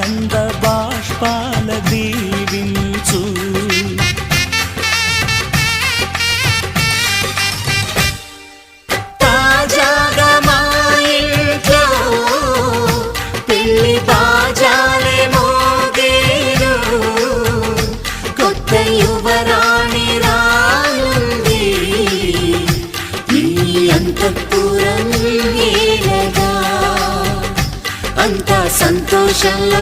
ఆనంద బాష్పాల దీవించు. తాజాగా మా ఇంట్లో పెళ్లి బాజాలే మోగేను, కొత్త యువరాణి రానుంది ఈ అంతఃపురం ఏలగా. అంతా సంతోషంలో